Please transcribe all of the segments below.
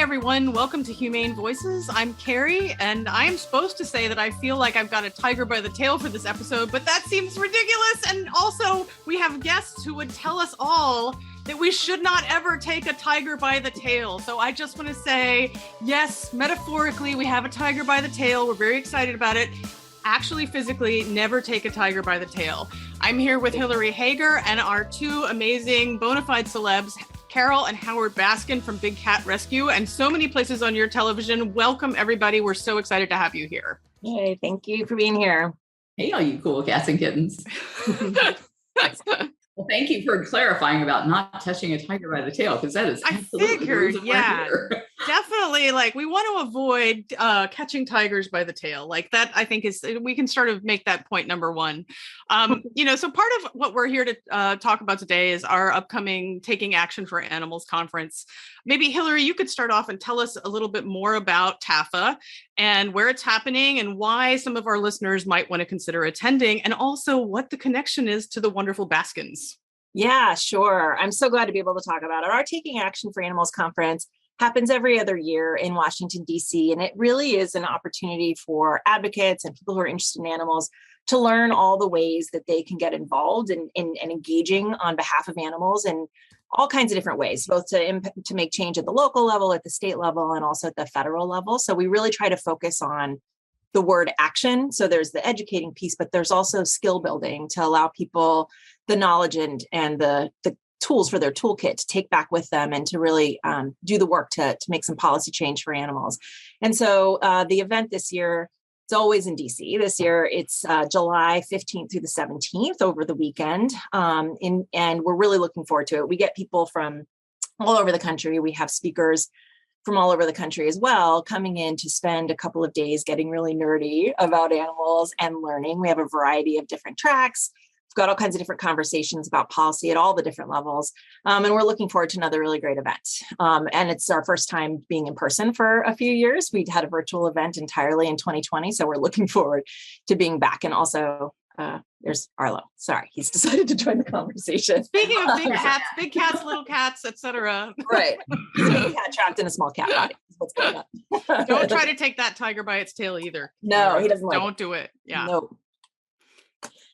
everyone. Welcome to Humane Voices. I'm Carrie, and I am supposed to say that I feel like I've got a tiger by the tail for this episode, but that seems ridiculous. And also, we have guests who would tell us all that we should not ever take a tiger by the tail. So I just want to say, yes, metaphorically, we have a tiger by the tail. We're very excited about it. Actually, physically, never take a tiger by the tail. I'm here with Hillary Hager and our two amazing bona fide celebs, Carole and Howard Baskin from Big Cat Rescue, and so many places on your television. Welcome, everybody. We're so excited to have you here. Hey, thank you for being here. Hey, all you cool cats and kittens. Well, thank you for clarifying about not touching a tiger by the tail, because that is absolutely the rules of here. Definitely. Like, we want to avoid catching tigers by the tail. Like that, I think we can sort of make that point number one. So part of what we're here to talk about today is our upcoming Taking Action for Animals conference. Maybe Hillary, you could start off and tell us a little bit more about TAFA and where it's happening and why some of our listeners might want to consider attending, and also what the connection is to the wonderful Baskins. Yeah, sure. I'm so glad to be able to talk about it. Our Taking Action for Animals conference happens every other year in Washington, D.C., and it really is an opportunity for advocates and people who are interested in animals to learn all the ways that they can get involved in engaging on behalf of animals in all kinds of different ways, both to make change at the local level, at the state level, and also at the federal level. So we really try to focus on the word action. So there's the educating piece, but there's also skill building to allow people the knowledge and the tools for their toolkit to take back with them and to really do the work to make some policy change for animals. And so the event this year, it's always in DC. This year, it's July 15th through the 17th over the weekend. And we're really looking forward to it. We get people from all over the country. We have speakers from all over the country as well, coming in to spend a couple of days getting really nerdy about animals and learning. We have a variety of different tracks. We've got all kinds of different conversations about policy at all the different levels. And we're looking forward to another really great event. And it's our first time being in person for a few years. We'd had a virtual event entirely in 2020. So we're looking forward to being back. And also, there's Arlo. Sorry, he's decided to join the conversation. Speaking of big cats, little cats, etc. Right. He's a big cat trapped in a small cat body. What's going on? Don't try to take that tiger by its tail either. No, he doesn't like Don't do it. Yeah. No.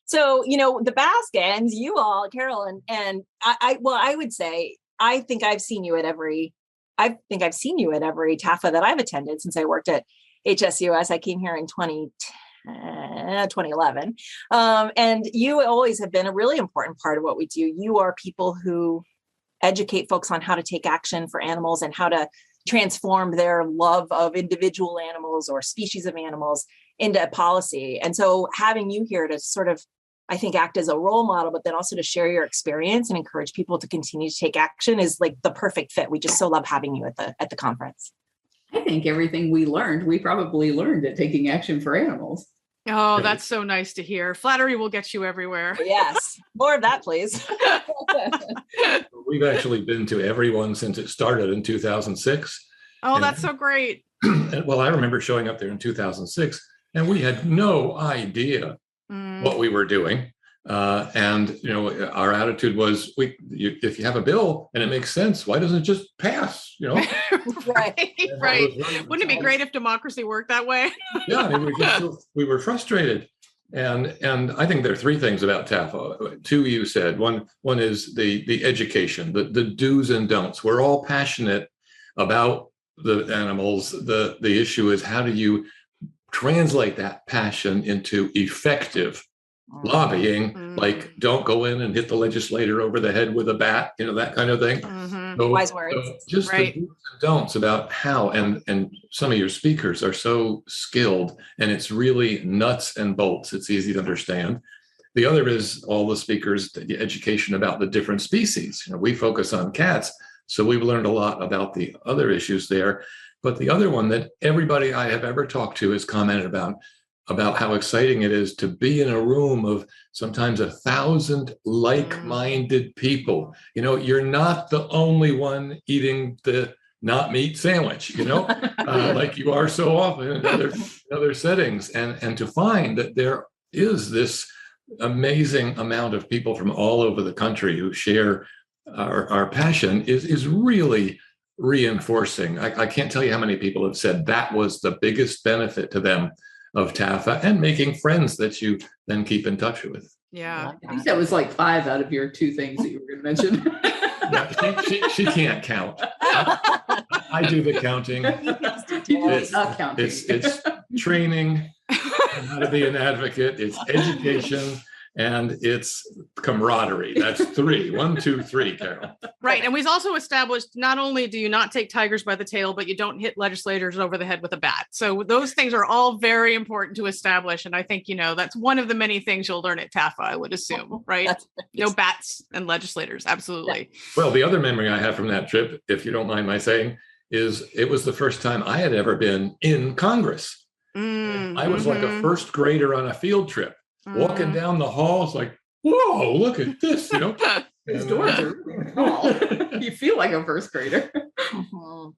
So, the Baskins, you all, Carole, and I would say, I think I've seen you at every TAFA that I've attended since I worked at HSUS. I came here in 2011. And you always have been a really important part of what we do. You are people who educate folks on how to take action for animals and how to transform their love of individual animals or species of animals into policy. And so having you here to sort of, I think, act as a role model, but then also to share your experience and encourage people to continue to take action is like the perfect fit. We just so love having you at the conference. I think everything we probably learned at Taking Action for Animals. Oh, that's so nice to hear. Flattery will get you everywhere. Yes. More of that, please. We've actually been to every one since it started in 2006. Oh, that's so great. Well, I remember showing up there in 2006 and we had no idea what we were doing. And our attitude was, if you have a bill and it makes sense, why doesn't it just pass? Right. Wouldn't it be great if democracy worked that way? Yeah, we were frustrated. And I think there are three things about TAFA. Two you said. One is the education, the do's and don'ts. We're all passionate about the animals. The issue is, how do you translate that passion into effective lobbying, like don't go in and hit the legislator over the head with a bat, that kind of thing. So, wise words. Just the do's and don'ts about how, and some of your speakers are so skilled, and it's really nuts and bolts. It's easy to understand. The other is all the speakers, the education about the different species. We focus on cats, so we've learned a lot about the other issues there. But the other one that everybody I have ever talked to has commented about how exciting it is to be in a room of sometimes 1,000 like-minded people. You're not the only one eating the not meat sandwich, like you are so often in other settings. And to find that there is this amazing amount of people from all over the country who share our passion is really reinforcing. I can't tell you how many people have said that was the biggest benefit to them of TAFA, and making friends that you then keep in touch with. Yeah. I think that was like 5 out of your 2 things that you were going to mention. No, she can't count. I do the counting. It's training on how to be an advocate. It's education. And it's camaraderie. That's 3. 1, 2, 3, Carole. Right. And we've also established not only do you not take tigers by the tail, but you don't hit legislators over the head with a bat. So those things are all very important to establish. And I think, that's one of the many things you'll learn at TAFA, I would assume, right? No bats and legislators. Absolutely. Yeah. Well, the other memory I have from that trip, if you don't mind my saying, is it was the first time I had ever been in Congress. I was like a first grader on a field trip. Walking down the hall, it's like, whoa, look at this, These doors are really small. You feel like a first grader.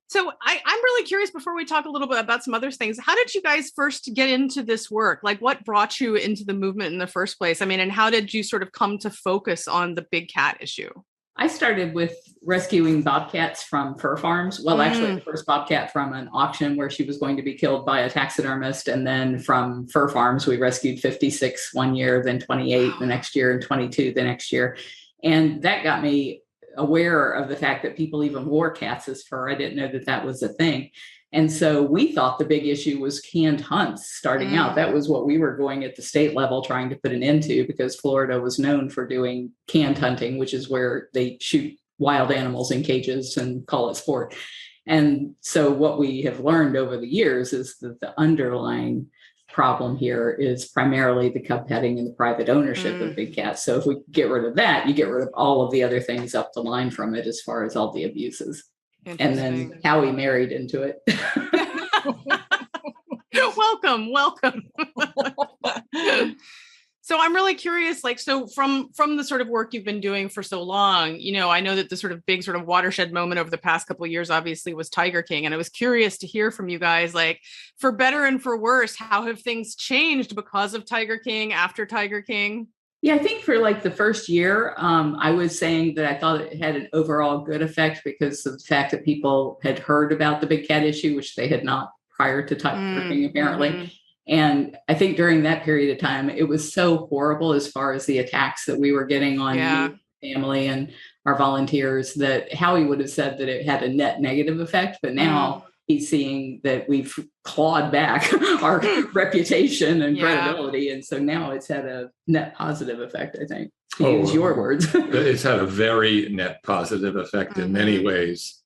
So I'm really curious, before we talk a little bit about some other things, how did you guys first get into this work? Like, what brought you into the movement in the first place? I mean, and how did you sort of come to focus on the big cat issue? I started with rescuing bobcats from fur farms. Well, actually, the first bobcat from an auction where she was going to be killed by a taxidermist. And then from fur farms, we rescued 56 one year, then 28 the next year, and 22 the next year. And that got me aware of the fact that people even wore cats as fur. I didn't know that that was a thing. And so we thought the big issue was canned hunts starting out. That was what we were going at the state level trying to put an end to, because Florida was known for doing canned hunting, which is where they shoot wild animals in cages and call it sport. And so what we have learned over the years is that the underlying problem here is primarily the cub petting and the private ownership of big cats. So if we get rid of that, you get rid of all of the other things up the line from it as far as all the abuses. And then Howie married into it. Welcome. So I'm really curious, so from the sort of work you've been doing for so long, I know that the sort of big sort of watershed moment over the past couple of years, obviously, was Tiger King. And I was curious to hear from you guys, for better and for worse, how have things changed because of Tiger King, after Tiger King? Yeah, I think for the first year, I was saying that I thought it had an overall good effect because of the fact that people had heard about the big cat issue, which they had not prior to Tiger King, apparently. And I think during that period of time, it was so horrible as far as the attacks that we were getting on me, family and our volunteers, that Howie would have said that it had a net negative effect. But now he's seeing that we've clawed back our reputation and credibility. And so now it's had a net positive effect, I think, to use your words. It's had a very net positive effect in many ways.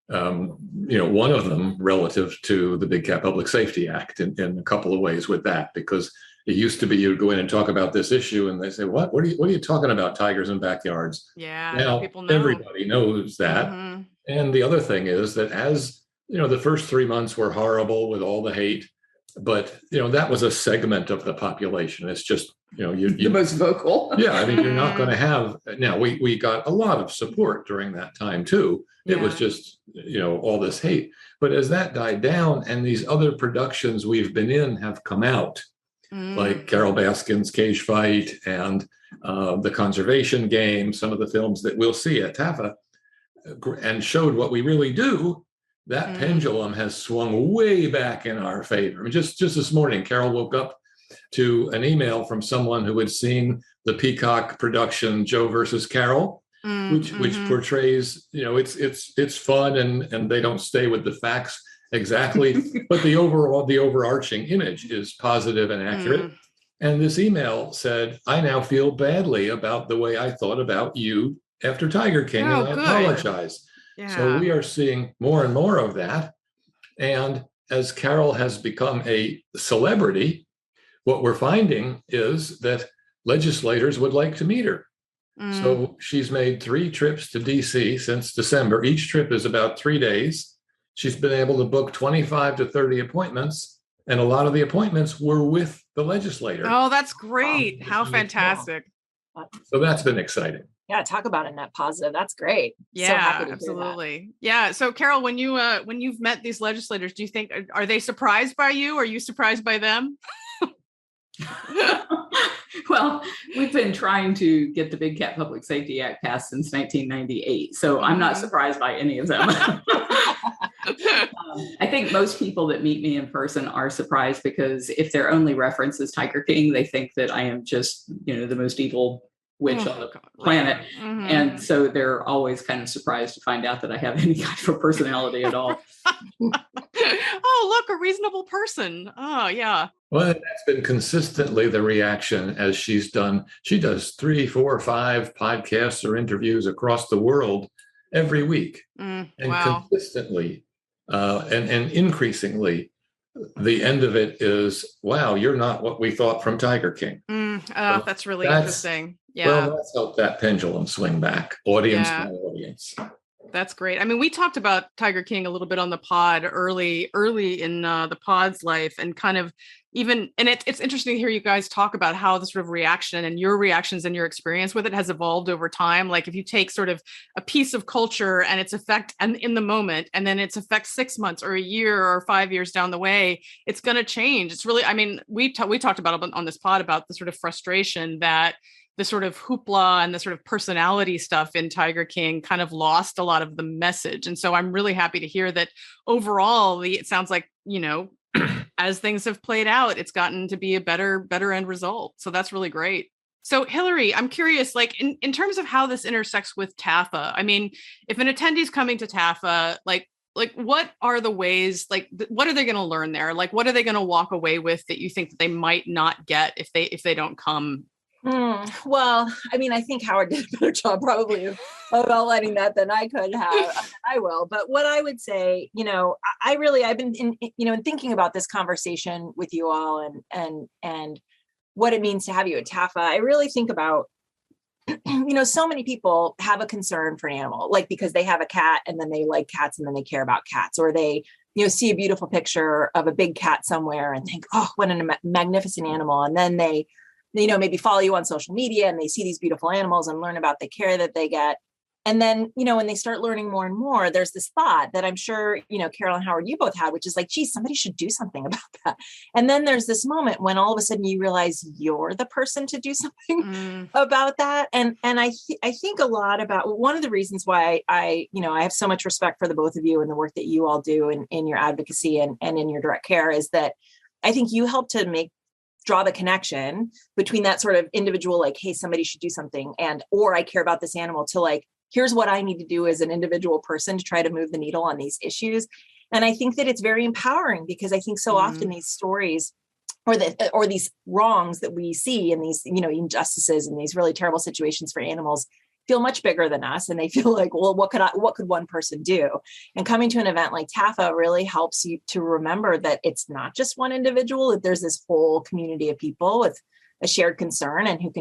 One of them relative to the Big Cat Public Safety Act in a couple of ways with that, because it used to be you'd go in and talk about this issue and they say, what are you talking about, tigers in backyards? Yeah, now people know. Everybody knows that. And the other thing is that as the first 3 months were horrible with all the hate, but that was a segment of the population. It's just the most vocal. Yeah, I mean, you're not going to have. Now we got a lot of support during that time too. It was just all this hate. But as that died down and these other productions we've been in have come out, like Carole Baskin's Cage Fight and The Conservation Game, some of the films that we'll see at TAFA, and showed what we really do. That pendulum has swung way back in our favor. I mean, just this morning, Carole woke up to an email from someone who had seen the Peacock production Joe versus Carole, which portrays, it's fun and they don't stay with the facts exactly, but the overarching image is positive and accurate. And this email said, I now feel badly about the way I thought about you after Tiger King, and I apologize. Yeah. So we are seeing more and more of that. And as Carole has become a celebrity, what we're finding is that legislators would like to meet her. So she's made 3 trips to DC since December. Each trip is about 3 days. She's been able to book 25 to 30 appointments. And a lot of the appointments were with the legislator. Oh, that's great. How fantastic. So that's been exciting. Yeah, talk about a net positive. That's great. Yeah, so absolutely. Yeah. So Carole, when you've met these legislators, do you think, are they surprised by you? Are you surprised by them? Well, we've been trying to get the Big Cat Public Safety Act passed since 1998, so I'm not surprised by any of them. I think most people that meet me in person are surprised because if their only reference is Tiger King, they think that I am just, the most evil witch on the planet. Mm-hmm. And so they're always kind of surprised to find out that I have any kind of a personality at all. Oh, look, a reasonable person. Oh, yeah. Well, that's been consistently the reaction as she's done. She does 3, 4, 5 podcasts or interviews across the world every week. And wow. Consistently and increasingly, the end of it is, wow, you're not what we thought from Tiger King. So that's really interesting. Yeah. Well, let's help that pendulum swing back, audience by audience. That's great. I mean, we talked about Tiger King a little bit on the pod early in the pod's life, and kind of even, and it's interesting to hear you guys talk about how the sort of reaction and your reactions and your experience with it has evolved over time. Like if you take sort of a piece of culture and its effect and in the moment, and then its effect 6 months or a year or 5 years down the way, it's going to change. It's really, I mean, we talked about on this pod about the sort of frustration that the sort of hoopla and the sort of personality stuff in Tiger King kind of lost a lot of the message. And so I'm really happy to hear that overall, it sounds like, as things have played out, it's gotten to be a better end result. So that's really great. So Hillary, I'm curious, like in terms of how this intersects with TAFA, I mean, if an attendee's coming to TAFA, like what are the ways, like what are they going to learn there? Like, what are they going to walk away with that you think that they might not get if they don't come? Well, I mean, I think Howard did a better job probably of outlining that than I could have. I will. But what I would say, I've been in thinking about this conversation with you all and what it means to have you at TAFA. I really think about, so many people have a concern for an animal, like because they have a cat and then they like cats and then they care about cats, or they, see a beautiful picture of a big cat somewhere and think, oh, what a magnificent animal. And then they maybe follow you on social media and they see these beautiful animals and learn about the care that they get. And then, when they start learning more and more, there's this thought that I'm sure, Carole and Howard, you both had, which is like, geez, somebody should do something about that. And then there's this moment when all of a sudden you realize you're the person to do something about that. And I think a lot about one of the reasons why I have so much respect for the both of you and the work that you all do in your advocacy and in your direct care is that I think you help to draw the connection between that sort of individual, like, hey, somebody should do something, or I care about this animal, to like, here's what I need to do as an individual person to try to move the needle on these issues. And I think that it's very empowering because I think so often these stories or these wrongs that we see and these, injustices and these really terrible situations for animals feel much bigger than us. And they feel like, well, what could one person do? And coming to an event like TAFA really helps you to remember that it's not just one individual, that there's this whole community of people with a shared concern and who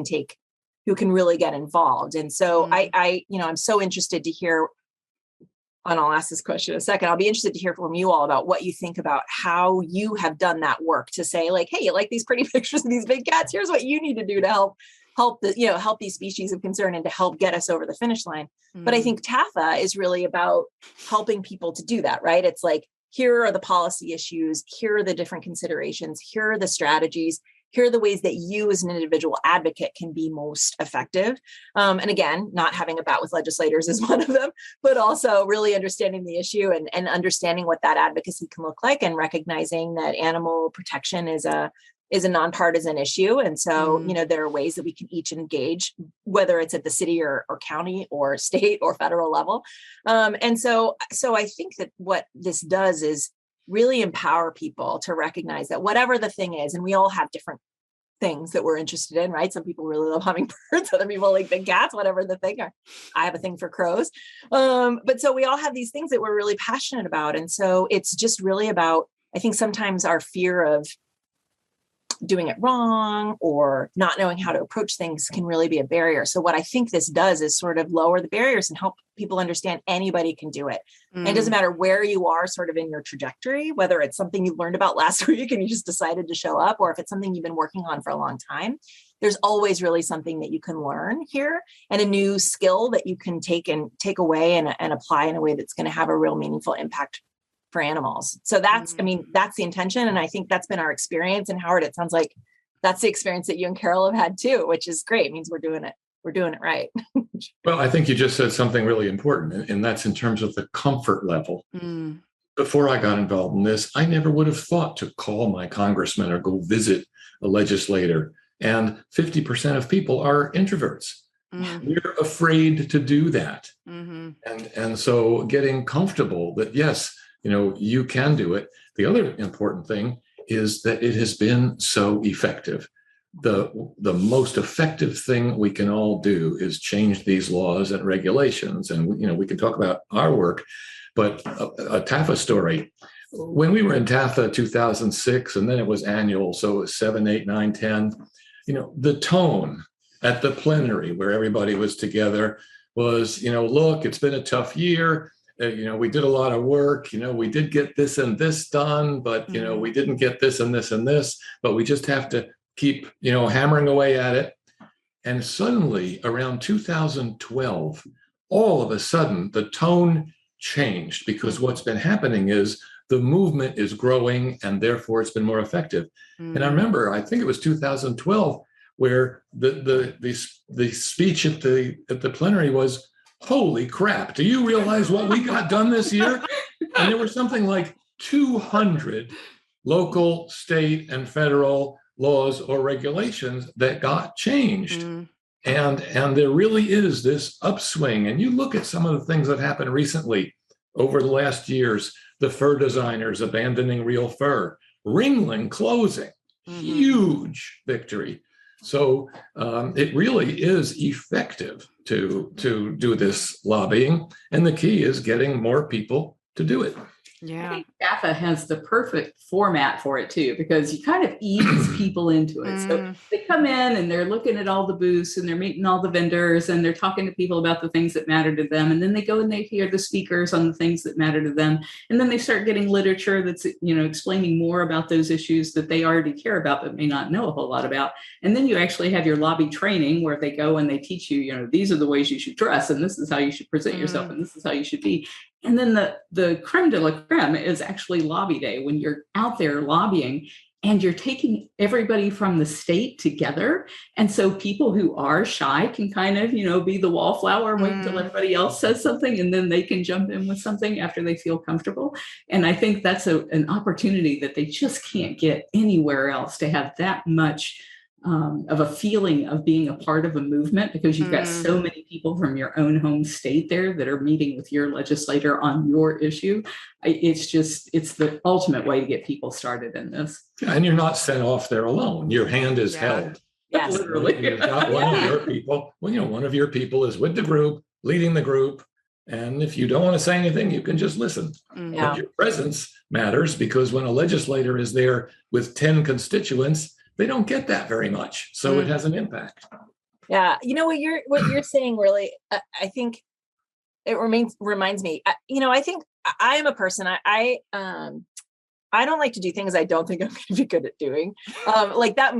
can really get involved. And so I'm so interested to hear, and I'll ask this question in a second, I'll be interested to hear from you all about what you think about how you have done that work to say, like, hey, you like these pretty pictures of these big cats, here's what you need to do to help these species of concern and to help get us over the finish line. But I think TAFA is really about helping people to do that, right? It's like, here are the policy issues, here are the different considerations, here are the strategies, here are the ways that you as an individual advocate can be most effective. And again, not having a bat with legislators is one of them, but also really understanding the issue and understanding what that advocacy can look like, and recognizing that animal protection is a nonpartisan issue. And so, there are ways that we can each engage, whether it's at the city or county or state or federal level. And so I think that what this does is really empower people to recognize that whatever the thing is, and we all have different things that we're interested in, right? Some people really love hummingbirds, other people like big cats, whatever the thing. I have a thing for crows. But so we all have these things that we're really passionate about. And so it's just really about, I think sometimes our fear of doing it wrong or not knowing how to approach things can really be a barrier. So what I think this does is sort of lower the barriers and help people understand anybody can do it. And it doesn't matter where you are sort of in your trajectory, whether it's something you learned about last week and you just decided to show up, or if it's something you've been working on for a long time, there's always really something that you can learn here and a new skill that you can take away and apply in a way that's going to have a real meaningful impact for animals. So that's, that's the intention. And I think that's been our experience. And Howard, it sounds like that's the experience that you and Carole have had too, which is great. It means we're doing it right. Well, I think you just said something really important, and that's in terms of the comfort level. Before I got involved in this, I never would have thought to call my congressman or go visit a legislator. And 50% of people are introverts. We're afraid to do that. And so getting comfortable that, yes, you can do it. The other important thing is that it has been so effective. The most effective thing we can all do is change these laws and regulations. And, we can talk about our work, but a TAFA story. When we were in TAFA 2006, and then it was annual, so it was 7, 8, 9, 10, the tone at the plenary where everybody was together was, look, it's been a tough year. We did a lot of work. We did get this and this done, but, we didn't get this and this and this, but we just have to keep, hammering away at it. And suddenly around 2012, all of a sudden the tone changed, because what's been happening is the movement is growing and therefore it's been more effective. And I remember, I think it was 2012, where the speech at the plenary was, holy crap, do you realize what we got done this year? And there was something like 200 local, state, and federal laws or regulations that got changed. And there really is this upswing. And you look at some of the things that happened recently over the last years, the fur designers abandoning real fur, Ringling closing, huge victory. So it really is effective to do this lobbying. And the key is getting more people to do it. I think TAFA has the perfect format for it too, because you kind of ease people into it. So they come in and they're looking at all the booths and they're meeting all the vendors and they're talking to people about the things that matter to them. And then they go and they hear the speakers on the things that matter to them. And then they start getting literature that's, explaining more about those issues that they already care about, but may not know a whole lot about. And then you actually have your lobby training where they go and they teach you, these are the ways you should dress and this is how you should present yourself and this is how you should be. And then the creme de la creme is actually lobby day, when you're out there lobbying and you're taking everybody from the state together. And so people who are shy can kind of, be the wallflower and wait until everybody else says something, and then they can jump in with something after they feel comfortable. And I think that's an opportunity that they just can't get anywhere else, to have that much of a feeling of being a part of a movement, because you've got so many people from your own home state there that are meeting with your legislator on your issue. It's the ultimate way to get people started in this. And you're not sent off there alone. Your hand is held. Yes. Literally. You've got one of your people. Well, one of your people is with the group, leading the group. And if you don't want to say anything, you can just listen. But your presence matters, because when a legislator is there with 10 constituents, they don't get that very much. So it has an impact. Yeah. What you're saying really, I think it reminds me, I think I am a person, I don't like to do things I don't think I'm going to be good at doing. Like that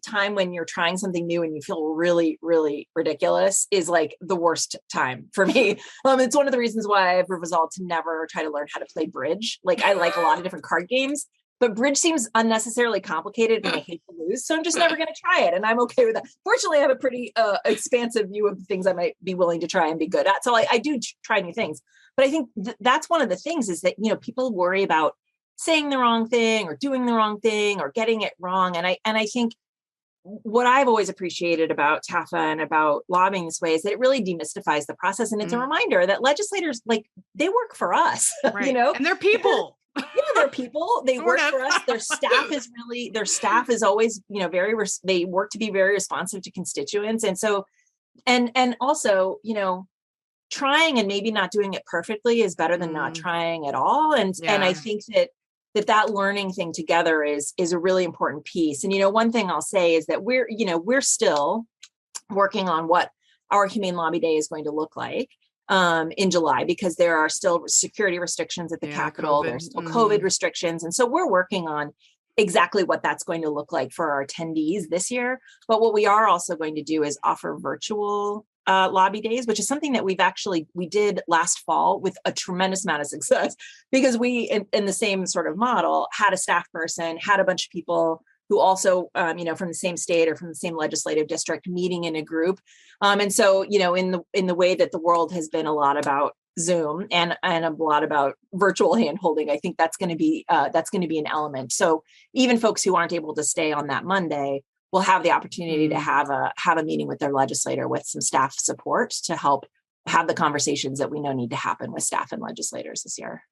time when you're trying something new and you feel really, really ridiculous is like the worst time for me. It's one of the reasons why I've resolved to never try to learn how to play bridge. Like, I like a lot of different card games, but bridge seems unnecessarily complicated and I hate to lose. So I'm just never going to try it. And I'm okay with that. Fortunately, I have a pretty expansive view of the things I might be willing to try and be good at. So I do try new things. But I think that's one of the things is that, people worry about saying the wrong thing or doing the wrong thing or getting it wrong. And I think what I've always appreciated about TAFA and about lobbying this way is that it really demystifies the process. And it's a reminder that legislators, they work for us, right. And they're people. They're people. They work for us. Their staff is always, they work to be very responsive to constituents. And so, and also, trying and maybe not doing it perfectly is better than not trying at all. And I think that learning thing together is a really important piece. And, one thing I'll say is that we're still working on what our Humane Lobby Day is going to look like in July, because there are still security restrictions at the Capitol. There's still COVID restrictions. And so we're working on exactly what that's going to look like for our attendees this year. But what we are also going to do is offer virtual lobby days, which is something that we did last fall with a tremendous amount of success, because we, in the same sort of model, had a staff person, had a bunch of people who also, from the same state or from the same legislative district, meeting in a group. And so, in the way that the world has been a lot about Zoom and a lot about virtual handholding, I think that's going to be an element. So even folks who aren't able to stay on that Monday will have the opportunity to have a meeting with their legislator with some staff support to help have the conversations that we know need to happen with staff and legislators this year.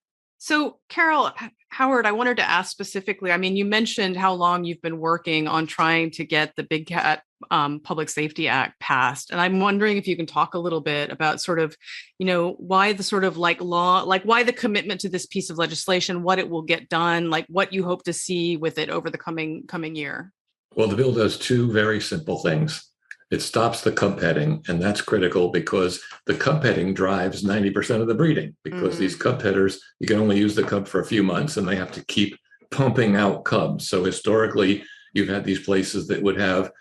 So, Carole, Howard, I wanted to ask specifically, I mean, you mentioned how long you've been working on trying to get the Big Cat Public Safety Act passed. And I'm wondering if you can talk a little bit about sort of, why the sort of why the commitment to this piece of legislation, what it will get done, like what you hope to see with it over the coming year. Well, the bill does two very simple things. It stops the cub petting, and that's critical because the cub petting drives 90% of the breeding, because these cub petters, you can only use the cub for a few months and they have to keep pumping out cubs. So historically, you've had these places that would have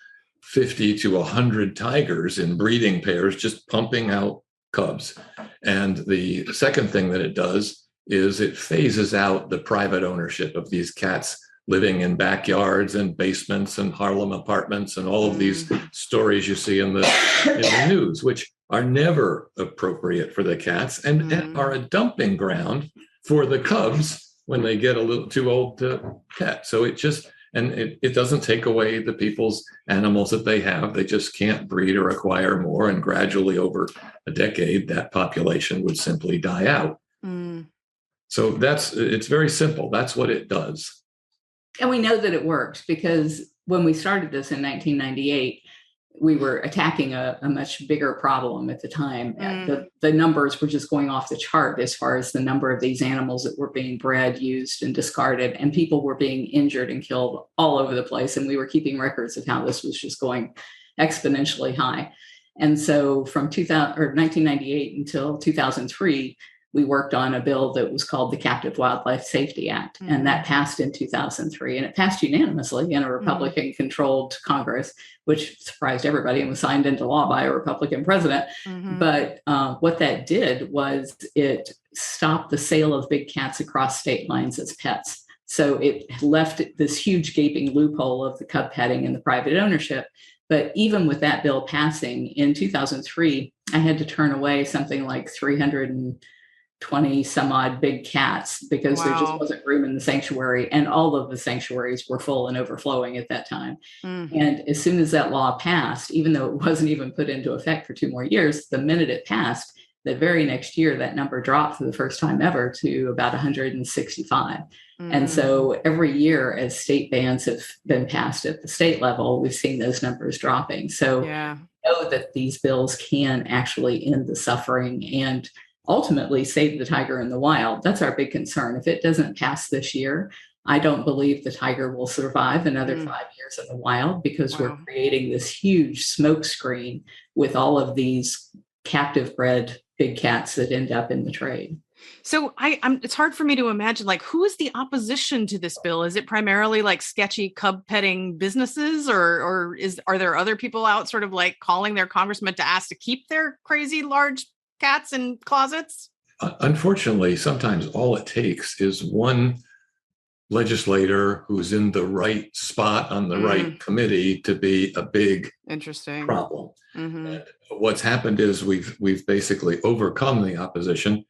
50 to 100 tigers in breeding pairs just pumping out cubs. And the second thing that it does is it phases out the private ownership of these cats living in backyards and basements and Harlem apartments and all of these stories you see in the news, which are never appropriate for the cats and are a dumping ground for the cubs when they get a little too old to pet. So it doesn't take away the people's animals that they have. They just can't breed or acquire more. And gradually over a decade, that population would simply die out. So it's very simple. That's what it does. And we know that it works because when we started this in 1998, we were attacking a much bigger problem at the time. The numbers were just going off the chart as far as the number of these animals that were being bred, used, and discarded, and people were being injured and killed all over the place. And we were keeping records of how this was just going exponentially high. And so from 1998 until 2003, we worked on a bill that was called the Captive Wildlife Safety Act, and that passed in 2003, and it passed unanimously in a Republican-controlled Congress, which surprised everybody and was signed into law by a Republican president. But what that did was it stopped the sale of big cats across state lines as pets. So it left this huge gaping loophole of the cub petting and the private ownership. But even with that bill passing in 2003, I had to turn away something like 320 some odd big cats because there just wasn't room in the sanctuary, and all of the sanctuaries were full and overflowing at that time. And as soon as that law passed, even though it wasn't even put into effect for 2 more years, the minute it passed, the very next year, that number dropped for the first time ever to about 165. And so every year, as state bans have been passed at the state level, we've seen those numbers dropping. So know that these bills can actually end the suffering and ultimately save the tiger in the wild. That's our big concern. If it doesn't pass this year, I don't believe the tiger will survive another 5 years in the wild, because we're creating this huge smoke screen with all of these captive bred big cats that end up in the trade. So it's hard for me to imagine, like, who is the opposition to this bill? Is it primarily like sketchy cub petting businesses, or are there other people out sort of like calling their congressman to ask to keep their crazy large cats in closets? Unfortunately, sometimes all it takes is one legislator who's in the right spot on the right committee to be a big problem. And what's happened is we've basically overcome the opposition.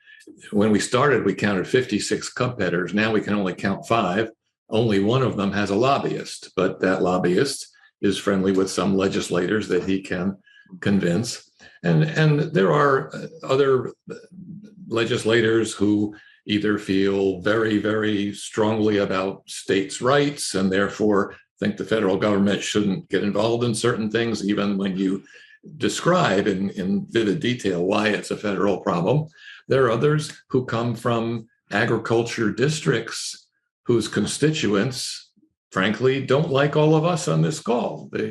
When we started, we counted 56 cub petters. Now we can only count 5. Only one of them has a lobbyist, but that lobbyist is friendly with some legislators that he can convince. And there are other legislators who either feel very, very strongly about states' rights and therefore think the federal government shouldn't get involved in certain things, even when you describe in vivid detail why it's a federal problem. There are others who come from agriculture districts whose constituents, frankly, don't like all of us on this call. They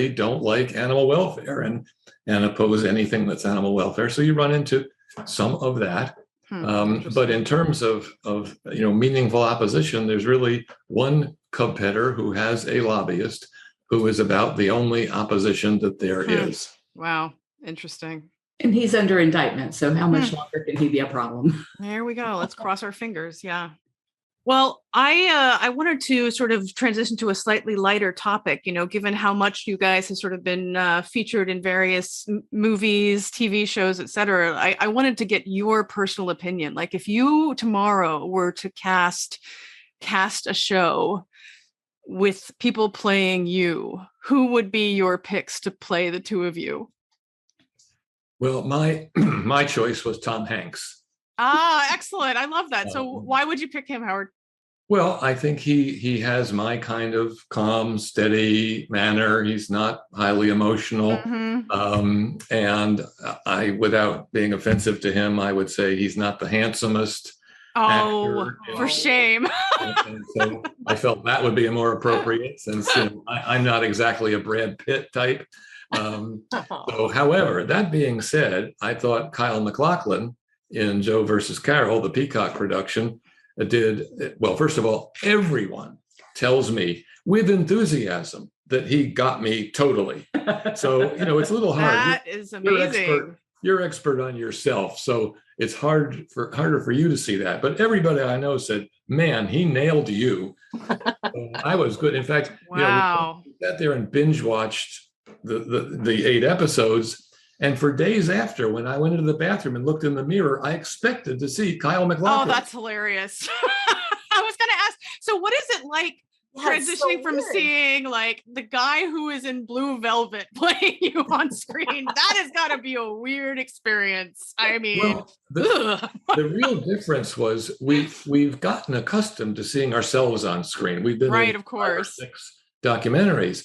don't like animal welfare and oppose anything that's animal welfare. So you run into some of that. But in terms of meaningful opposition, there's really one cub petter who has a lobbyist who is about the only opposition that there is. Wow, interesting. And he's under indictment, so how much longer can he be a problem? There we go. Let's cross our fingers. Yeah. Well, I wanted to sort of transition to a slightly lighter topic, given how much you guys have sort of been featured in various movies, TV shows, et cetera. I wanted to get your personal opinion. Like if you tomorrow were to cast a show with people playing you, who would be your picks to play the two of you? Well, my my choice was Tom Hanks. Ah, excellent. I love that. So why would you pick him, Howard? Well, I think he has my kind of calm, steady manner. He's not highly emotional. And without being offensive to him, I would say he's not the handsomest actor. For shame. And so I felt that would be more appropriate since I'm not exactly a Brad Pitt type. So, however, that being said, I thought Kyle MacLachlan in Joe versus Carole, the Peacock production, did well. First of all, everyone tells me with enthusiasm that he got me totally. So, it's a little hard. That is amazing. You're expert on yourself, so it's harder for you to see that. But everybody I know said, "Man, he nailed you." I was good. In fact, wow. We sat there and binge watched the 8 episodes. And for days after, when I went into the bathroom and looked in the mirror, I expected to see Kyle MacLachlan. Oh, that's hilarious. I was going to ask, so what is it like transitioning from seeing like the guy who is in Blue Velvet playing you on screen? That has got to be a weird experience. I mean, the real difference was we've gotten accustomed to seeing ourselves on screen. We've been in of course 5 or 6 documentaries.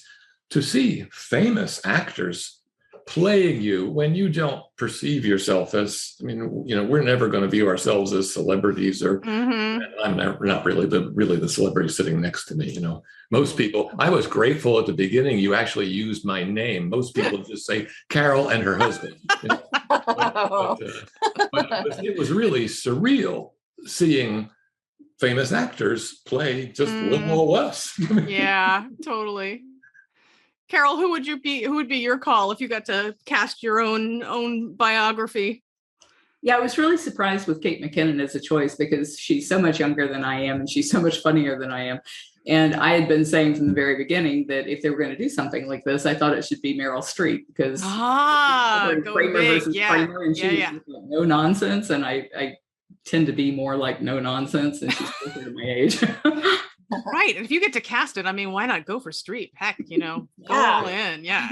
To see famous actors playing you when you don't perceive yourself as, we're never going to view ourselves as celebrities, or I'm not really the celebrity sitting next to me. Most people, I was grateful at the beginning you actually used my name. Most people just say Carole and her husband. But it was really surreal seeing famous actors play just little less. Yeah, totally. Carole, who would be your call if you got to cast your own biography? Yeah, I was really surprised with Kate McKinnon as a choice because she's so much younger than I am and she's so much funnier than I am. And I had been saying from the very beginning that if they were going to do something like this, I thought it should be Meryl Streep because go Kramer big. versus Kramer, and she was no nonsense, and I tend to be more like no nonsense, and she's closer to my age. Right. If you get to cast it, why not go for Streep? Heck, go all in. Yeah.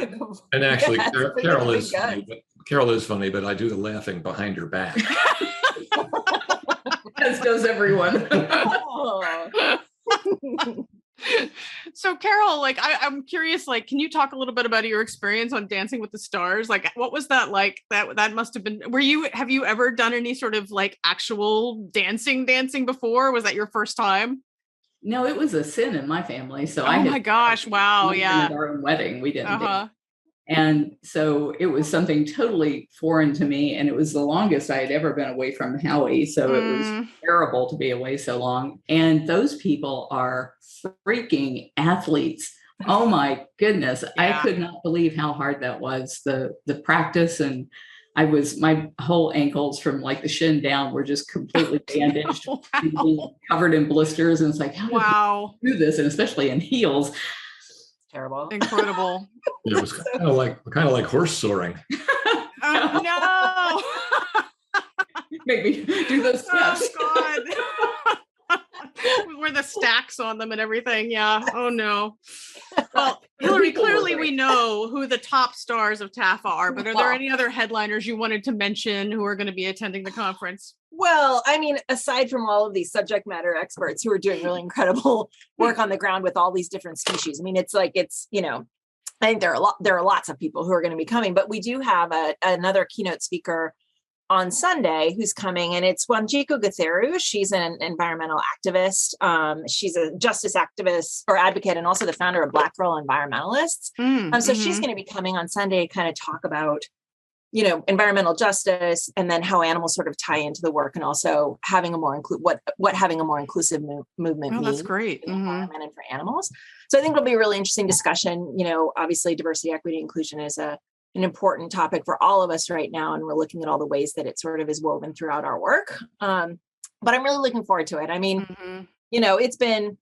And actually, Carole is funny, but I do the laughing behind her back. As does everyone. So Carole, I'm curious, can you talk a little bit about your experience on Dancing with the Stars? What was that like? That must have been, have you ever done any sort of actual dancing before? Was that your first time? No, it was a sin in my family. So oh my gosh. Wow. Yeah. At our own wedding, we didn't dance. And so it was something totally foreign to me. And it was the longest I had ever been away from Howie. So it was terrible to be away so long. And those people are freaking athletes. Oh my goodness. Yeah. I could not believe how hard that was, the practice. And my whole ankles from the shin down were just completely bandaged, covered in blisters. And it's like, how do you do this? And especially in heels. Terrible. Incredible. It was kind of like horse soaring. Oh no. Make me do those steps. Oh God. Where the stacks on them and everything. Yeah. Oh no. Well, Hillary, clearly we know who the top stars of TAFA are, but are there any other headliners you wanted to mention who are going to be attending the conference? Well, aside from all of these subject matter experts who are doing really incredible work on the ground with all these different species. I think there are lots of people who are going to be coming, but we do have another keynote speaker on Sunday who's coming, and it's Juanchiko Gutierrez. She's an environmental activist. She's a justice activist or advocate, and also the founder of Black Girl Environmentalists. So she's going to be coming on Sunday to kind of talk about, environmental justice, and then how animals sort of tie into the work, and also having a more what having a more inclusive movement means. That's great. For the environment and for animals. So I think it'll be a really interesting discussion. Obviously diversity, equity, inclusion is an important topic for all of us right now. And we're looking at all the ways that it sort of is woven throughout our work. But I'm really looking forward to it. it's been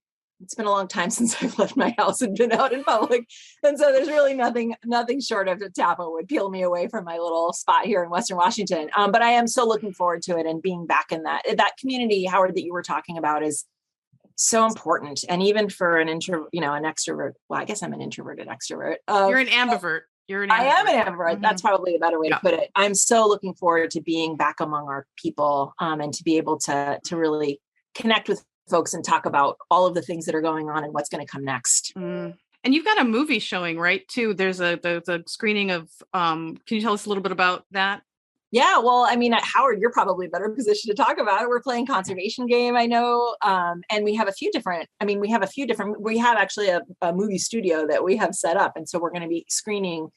a long time since I've left my house and been out in public. And so there's really nothing short of TAFA would peel me away from my little spot here in Western Washington. But I am so looking forward to it and being back in that community, Howard, that you were talking about is so important. And even for an extrovert, well, I guess I'm an introverted extrovert. You're an ambivert. I am an ambivert. Mm-hmm. That's probably a better way to put it. I'm so looking forward to being back among our people and to be able to really connect with folks and talk about all of the things that are going on and what's going to come next. And you've got a movie showing, right? Too. There's the screening of. Can you tell us a little bit about that? Yeah, well, I mean, Howard, you're probably better positioned to talk about it. We're playing Conservation Game, I know, and we have a few different. We have actually a movie studio that we have set up, and so we're going to be screening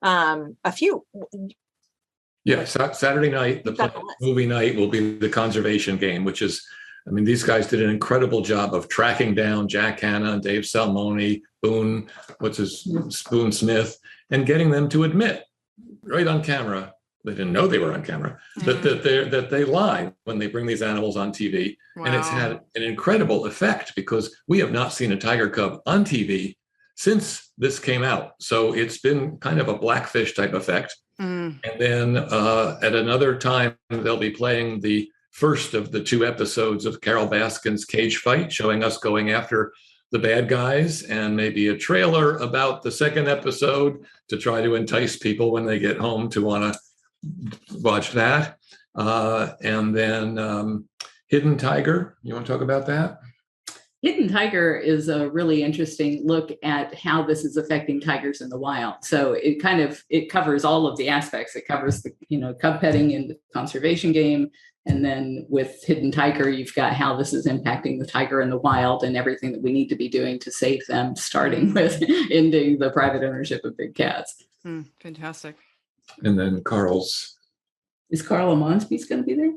a few. Yeah, Saturday night, the movie night will be the Conservation Game, which is, these guys did an incredible job of tracking down Jack Hanna and Dave Salmoni, Boone Smith, and getting them to admit right on camera. They didn't know they were on camera, that they lie when they bring these animals on TV. Wow. And it's had an incredible effect because we have not seen a tiger cub on TV since this came out. So it's been kind of a Blackfish type effect. And then at another time, they'll be playing the first of the 2 episodes of Carole Baskin's Cage Fight, showing us going after the bad guys, and maybe a trailer about the second episode to try to entice people when they get home to want to watch that. And then Hidden Tiger. You want to talk about that? Hidden Tiger is a really interesting look at how this is affecting tigers in the wild. So it covers all of the aspects. It covers the cub petting and the Conservation Game. And then with Hidden Tiger, you've got how this is impacting the tiger in the wild and everything that we need to be doing to save them, starting with ending the private ownership of big cats. Fantastic. And then Carol's. Is Carole Baskin going to be there?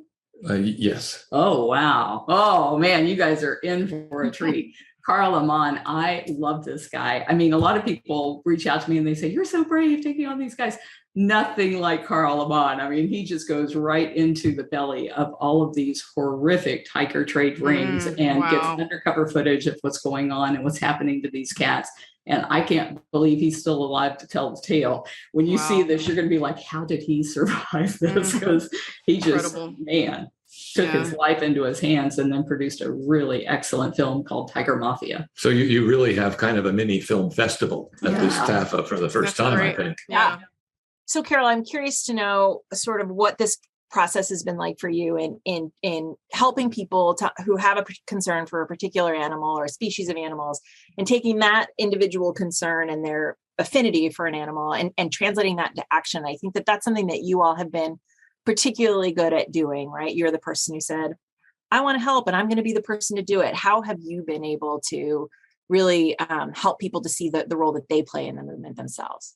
Yes. Oh, wow. Oh, man, you guys are in for a treat. Carole, I love this guy. A lot of people reach out to me and they say, you're so brave taking on these guys. Nothing like Carole. He just goes right into the belly of all of these horrific tiger trade rings and gets undercover footage of what's going on and what's happening to these cats. And I can't believe he's still alive to tell the tale. When you see this, you're going to be like, how did he survive this? Because he just, took his life into his hands and then produced a really excellent film called Tiger Mafia. So you really have kind of a mini film festival at this TAFA for the first time, I think. Yeah. So Carole, I'm curious to know sort of what this process has been like for you in helping people who have a concern for a particular animal or a species of animals, and taking that individual concern and their affinity for an animal and translating that into action. I think that's something that you all have been particularly good at doing, right? You're the person who said, I want to help and I'm going to be the person to do it. How have you been able to really help people to see the role that they play in the movement themselves?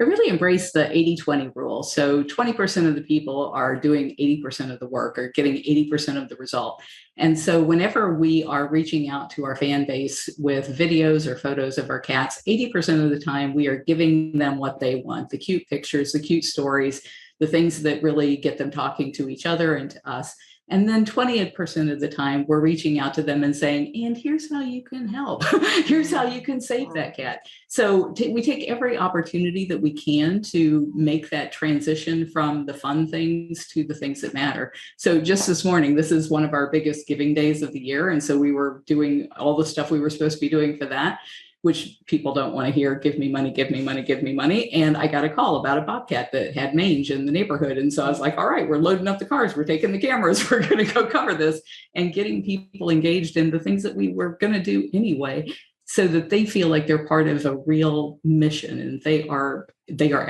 I really embrace the 80-20 rule. So 20% of the people are doing 80% of the work or getting 80% of the result. And so whenever we are reaching out to our fan base with videos or photos of our cats, 80% of the time we are giving them what they want, the cute pictures, the cute stories, the things that really get them talking to each other and to us. And then 20% of the time, we're reaching out to them and saying, and here's how you can help. Here's how you can save that cat. So we take every opportunity that we can to make that transition from the fun things to the things that matter. So just this morning, this is one of our biggest giving days of the year. And so we were doing all the stuff we were supposed to be doing for that, which people don't want to hear, give me money, give me money, give me money. And I got a call about a bobcat that had mange in the neighborhood. And so I was like, all right, we're loading up the cars. We're taking the cameras. We're going to go cover this, and getting people engaged in the things that we were going to do anyway, so that they feel like they're part of a real mission. And they are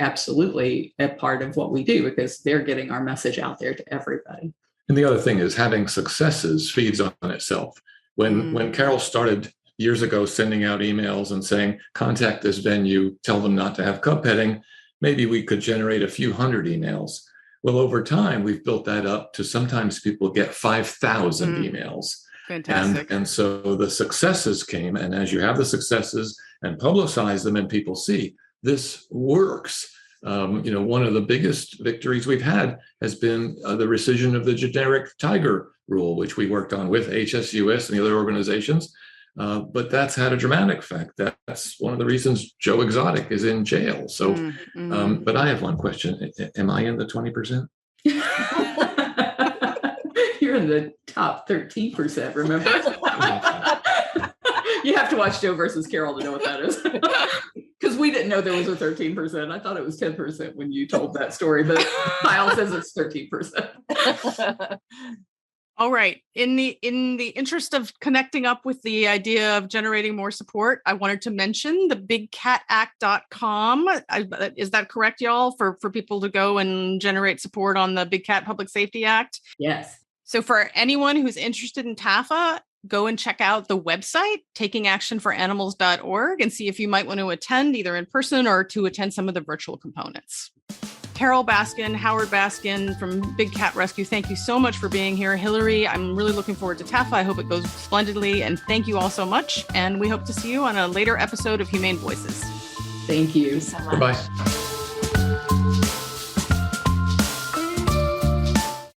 absolutely a part of what we do, because they're getting our message out there to everybody. And the other thing is, having successes feeds on itself. When Carole started years ago sending out emails and saying, contact this venue, tell them not to have cub petting, maybe we could generate a few hundred emails. Well, over time, we've built that up to sometimes people get 5,000 emails. Fantastic. And so the successes came. And as you have the successes and publicize them and people see this works, One of the biggest victories we've had has been the rescission of the generic tiger rule, which we worked on with HSUS and the other organizations. But that's had a dramatic effect. That's one of the reasons Joe Exotic is in jail. So, but I have one question. Am I in the 20%? You're in the top 13%, remember? You have to watch Joe versus Carole to know what that is. Because we didn't know there was a 13%. I thought it was 10% when you told that story, but Kyle says it's 13%. All right. In the interest of connecting up with the idea of generating more support, I wanted to mention the bigcatact.com. Is that correct, y'all, for people to go and generate support on the Big Cat Public Safety Act? Yes. So for anyone who's interested in TAFA, go and check out the website, takingactionforanimals.org, and see if you might want to attend either in person or to attend some of the virtual components. Carole Baskin, Howard Baskin from Big Cat Rescue, thank you so much for being here. Hillary, I'm really looking forward to TAFA. I hope it goes splendidly. And thank you all so much. And we hope to see you on a later episode of Humane Voices. Thank you. Thank you so much. Goodbye.